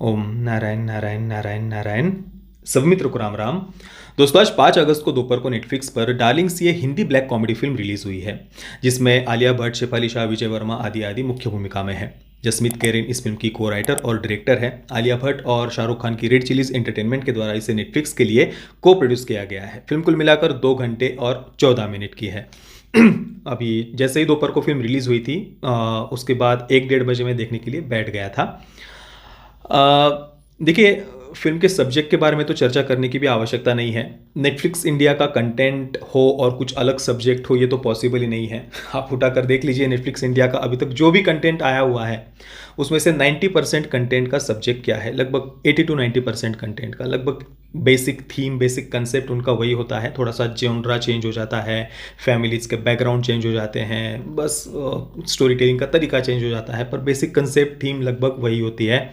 ओम नारायण नारायण नारायण नारायण। सब मित्र को राम राम। दोस्तों, आज 5 अगस्त को दोपहर को नेटफ्लिक्स पर डार्लिंग्स ये Hindi black comedy film release हुई है, जिसमें आलिया भट्ट, शेफाली शाह, विजय वर्मा आदि आदि मुख्य भूमिका में है। जसमीत केरिन इस फिल्म की को राइटर और डायरेक्टर है। आलिया भट्ट और शाहरुख खान की रेड चिलीज एंटरटेनमेंट के द्वारा इसे नेटफ्लिक्स के लिए को प्रोड्यूस किया गया है। फिल्म कुल मिलाकर 2 घंटे और 14 मिनट की है। अभी जैसे ही दोपहर को फिल्म रिलीज हुई थी, उसके बाद 1-1:30 बजे मैं देखने के लिए बैठ गया था। देखिए, फिल्म के सब्जेक्ट के बारे में तो चर्चा करने की भी आवश्यकता नहीं है। नेटफ्लिक्स इंडिया का कंटेंट हो और कुछ अलग सब्जेक्ट हो, ये तो पॉसिबल ही नहीं है। आप उठा कर देख लीजिए, नेटफ्लिक्स इंडिया का अभी तक जो भी कंटेंट आया हुआ है उसमें से 90% कंटेंट का सब्जेक्ट क्या है, लगभग 80 to 90% कंटेंट का लगभग बेसिक थीम, बेसिक कंसेप्ट उनका वही होता है। थोड़ा सा जॉनरा चेंज हो जाता है, फैमिलीज के बैकग्राउंड चेंज हो जाते हैं, बस स्टोरी टेलिंग का तरीका चेंज हो जाता है, पर बेसिक कंसेप्ट थीम लगभग वही होती है।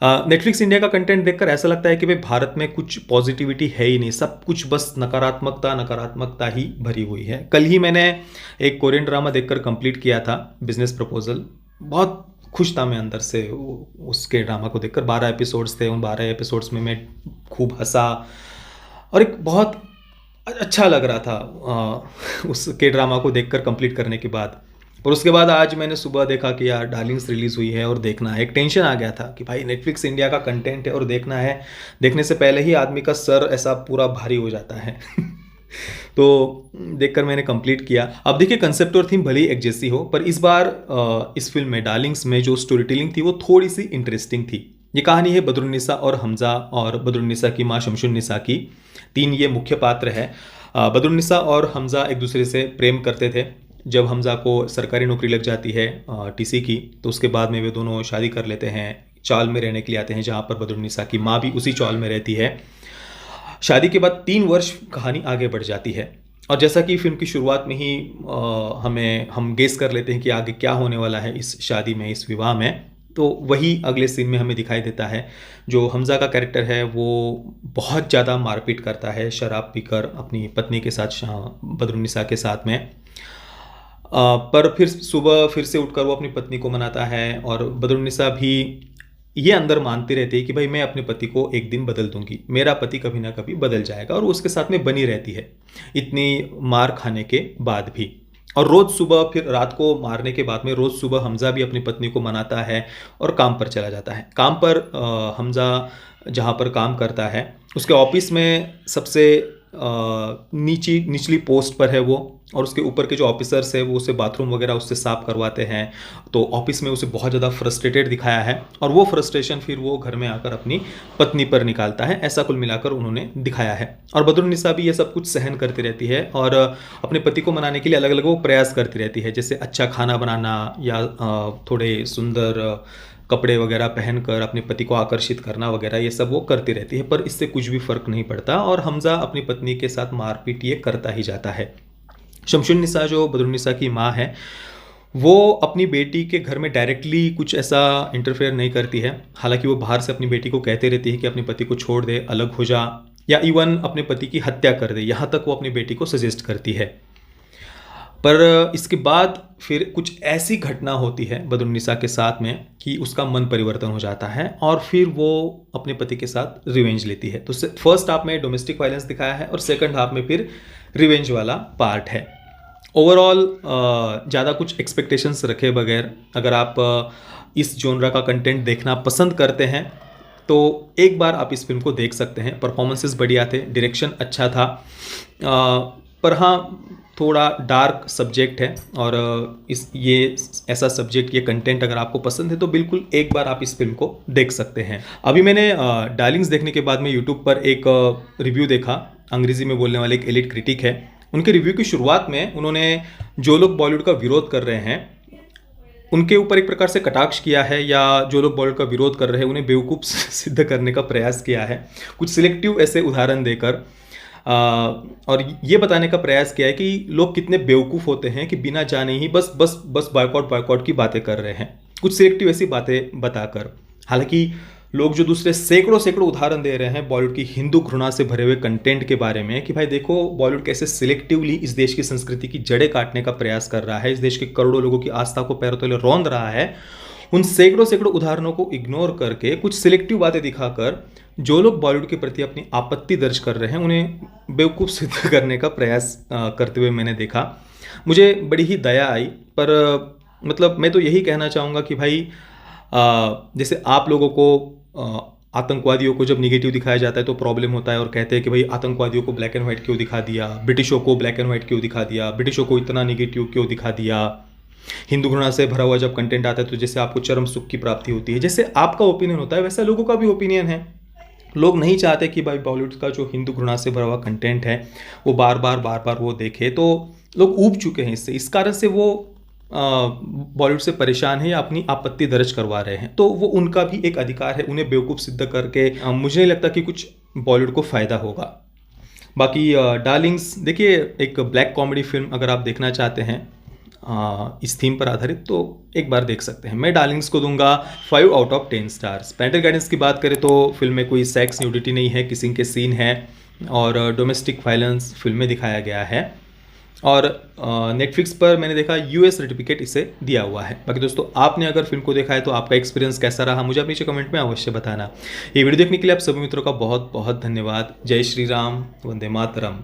नेटफ्लिक्स इंडिया का कंटेंट देखकर ऐसा लगता है कि भाई भारत में कुछ पॉजिटिविटी है ही नहीं, सब कुछ बस नकारात्मकता नकारात्मकता ही भरी हुई है। कल ही मैंने एक कोरियन ड्रामा देखकर कंप्लीट किया था, बिजनेस प्रपोजल। बहुत खुश था मैं अंदर से उसके ड्रामा को देखकर। 12 एपिसोड्स थे, उन 12 एपिसोड्स में मैं खूब हंसा और एक बहुत अच्छा लग रहा था उसके ड्रामा को देखकर कंप्लीट करने के बाद। और उसके बाद आज मैंने सुबह देखा कि यार डार्लिंग्स रिलीज़ हुई है और देखना है। एक टेंशन आ गया था कि भाई नेटफ्लिक्स इंडिया का कंटेंट है और देखना है। देखने से पहले ही आदमी का सर ऐसा पूरा भारी हो जाता है। तो देखकर मैंने कंप्लीट किया। अब देखिए, कंसेप्ट और थीम भले ही एक जैसी हो, पर इस बार इस फिल्म में डार्लिंग्स में जो स्टोरी टेलिंग थी वो थोड़ी सी इंटरेस्टिंग थी। ये कहानी है बदरुन्निसा और हमजा और बदरुन्निसा की माँ शमशुन्निसा की। 3 ये मुख्य पात्र है। बदरुन्निसा और हमजा एक दूसरे से प्रेम करते थे। जब हमजा को सरकारी नौकरी लग जाती है टीसी की, तो उसके बाद में वे दोनों शादी कर लेते हैं। चौल में रहने के लिए आते हैं, जहाँ पर बदरुन्निसा की माँ भी उसी चौल में रहती है। शादी के बाद 3 वर्ष कहानी आगे बढ़ जाती है, और जैसा कि फिल्म की शुरुआत में ही हम गेस कर लेते हैं कि आगे क्या होने वाला है इस शादी में, इस विवाह में, तो वही अगले सीन में हमें दिखाई देता है। जो हमजा का कैरेक्टर है वो बहुत ज़्यादा मारपीट करता है शराब पीकर अपनी पत्नी के साथ, बदरुन्निसा के साथ में। पर फिर सुबह फिर से उठकर वो अपनी पत्नी को मनाता है, और बदरुन्निसा भी ये अंदर मानती रहती है कि भाई मैं अपने पति को एक दिन बदल दूंगी, मेरा पति कभी ना कभी बदल जाएगा, और वो उसके साथ में बनी रहती है इतनी मार खाने के बाद भी। और रोज़ सुबह, फिर रात को मारने के बाद में रोज़ सुबह हमजा भी अपनी पत्नी को मनाता है और काम पर चला जाता है। काम पर हमजा जहाँ पर काम करता है उसके ऑफिस में सबसे निचली पोस्ट पर है वो, और उसके ऊपर के जो ऑफिसर्स है वो उसे बाथरूम वगैरह उससे साफ करवाते हैं। तो ऑफिस में उसे बहुत ज़्यादा फ्रस्ट्रेटेड दिखाया है, और वो फ्रस्ट्रेशन फिर वो घर में आकर अपनी पत्नी पर निकालता है। ऐसा कुल मिलाकर उन्होंने दिखाया है। और बदरुन्निसा भी ये सब कुछ सहन करती रहती है और अपने पति को मनाने के लिए अलग अलग वो प्रयास करती रहती है, जैसे अच्छा खाना बनाना या थोड़े सुंदर कपड़े वगैरह पहनकर अपने पति को आकर्षित करना वगैरह, ये सब वो करती रहती है। पर इससे कुछ भी फ़र्क नहीं पड़ता, और हमजा अपनी पत्नी के साथ मारपीट ये करता ही जाता है। शमशुन्निसा जो बदरुन्निसा की माँ है, वो अपनी बेटी के घर में डायरेक्टली कुछ ऐसा इंटरफेयर नहीं करती है। हालांकि वो बाहर से अपनी बेटी को कहते रहती है कि अपने पति को छोड़ दे, अलग हो जा, या इवन अपने पति की हत्या कर दे, यहाँ तक वो अपनी बेटी को सजेस्ट करती है। पर इसके बाद फिर कुछ ऐसी घटना होती है बदरुन्निसा के साथ में कि उसका मन परिवर्तन हो जाता है, और फिर वो अपने पति के साथ रिवेंज लेती है। तो फर्स्ट हाफ में डोमेस्टिक वायलेंस दिखाया है, और सेकंड हाफ में फिर रिवेंज वाला पार्ट है। ओवरऑल ज़्यादा कुछ एक्सपेक्टेशंस रखे बगैर अगर आप इस जोनरा का कंटेंट देखना पसंद करते हैं तो एक बार आप इस फिल्म को देख सकते हैं। परफॉर्मेंसेस बढ़िया थे, डायरेक्शन अच्छा था, पर हाँ थोड़ा डार्क सब्जेक्ट है, और ये ऐसा सब्जेक्ट, ये कंटेंट अगर आपको पसंद है तो बिल्कुल एक बार आप इस फिल्म को देख सकते हैं। अभी मैंने डार्लिंग्स देखने के बाद में यूट्यूब पर एक रिव्यू देखा, अंग्रेजी में बोलने वाले एक एलिट क्रिटिक है। उनके रिव्यू की शुरुआत में उन्होंने जो लोग बॉलीवुड का विरोध कर रहे हैं उनके ऊपर एक प्रकार से कटाक्ष किया है, या जो लोग बॉलीवुड का विरोध कर रहे हैं उन्हें बेवकूफ़ सिद्ध करने का प्रयास किया है, कुछ सिलेक्टिव ऐसे उदाहरण देकर। और ये बताने का प्रयास किया है कि लोग कितने बेवकूफ़ होते हैं कि बिना जाने ही बस बस बस बॉयकॉट की बातें कर रहे हैं, कुछ सिलेक्टिव ऐसी बातें बताकर। हालांकि लोग जो दूसरे सैकड़ों सैकड़ों उदाहरण दे रहे हैं बॉलीवुड की हिंदू घृणा से भरे हुए कंटेंट के बारे में, कि भाई देखो बॉलीवुड कैसे सिलेक्टिवली इस देश की संस्कृति की जड़ें काटने का प्रयास कर रहा है, इस देश के करोड़ों लोगों की आस्था को पैरों तले रौंद रहा है, उन सैकड़ों सैकड़ों उदाहरणों को इग्नोर करके कुछ सिलेक्टिव बातें दिखाकर जो लोग बॉलीवुड के प्रति अपनी आपत्ति दर्ज कर रहे हैं उन्हें बेवकूफ़ सिद्ध करने का प्रयास करते हुए मैंने देखा। मुझे बड़ी ही दया आई, पर मतलब मैं तो यही कहना चाहूँगा कि भाई जैसे आप लोगों को आतंकवादियों को जब निगेटिव दिखाया जाता है तो प्रॉब्लम होता है और कहते हैं कि भाई आतंकवादियों को ब्लैक एंड वाइट क्यों दिखा दिया, ब्रिटिशों को ब्लैक एंड वाइट क्यों दिखा दिया, ब्रिटिशों को इतना निगेटिव क्यों दिखा दिया। हिंदू घृणा से भरा हुआ जब कंटेंट आता है तो जैसे आपको चरम सुख की प्राप्ति होती है। जैसे आपका ओपिनियन होता है वैसा लोगों का भी ओपिनियन है। लोग नहीं चाहते कि भाई बॉलीवुड का जो हिंदू घृणा से भरा हुआ कंटेंट है वो बार बार वो देखे, तो लोग ऊब चुके हैं इससे। इस कारण से वो बॉलीवुड से परेशान है या अपनी आपत्ति दर्ज करवा रहे हैं, तो वो उनका भी एक अधिकार है। उन्हें बेवकूफ़ सिद्ध करके मुझे नहीं लगता कि कुछ बॉलीवुड को फ़ायदा होगा। बाकी डार्लिंग्स देखिए, एक ब्लैक कॉमेडी फिल्म अगर आप देखना चाहते हैं इस थीम पर आधारित, तो एक बार देख सकते हैं। मैं डार्लिंग्स को दूंगा 5 out of 10 stars. Parental guidance की बात करें तो फिल्म में कोई सेक्स न्यूडिटी नहीं है, किसिंग के सीन है और डोमेस्टिक वायलेंस फिल्म में दिखाया गया है। और नेटफ्लिक्स पर मैंने देखा यूएस सर्टिफिकेट इसे दिया हुआ है। बाकी दोस्तों, आपने अगर फिल्म को देखा है तो आपका एक्सपीरियंस कैसा रहा मुझे आप नीचे कमेंट में अवश्य बताना। ये वीडियो देखने के लिए आप सभी मित्रों का बहुत बहुत धन्यवाद। जय श्री राम, वंदे मातरम।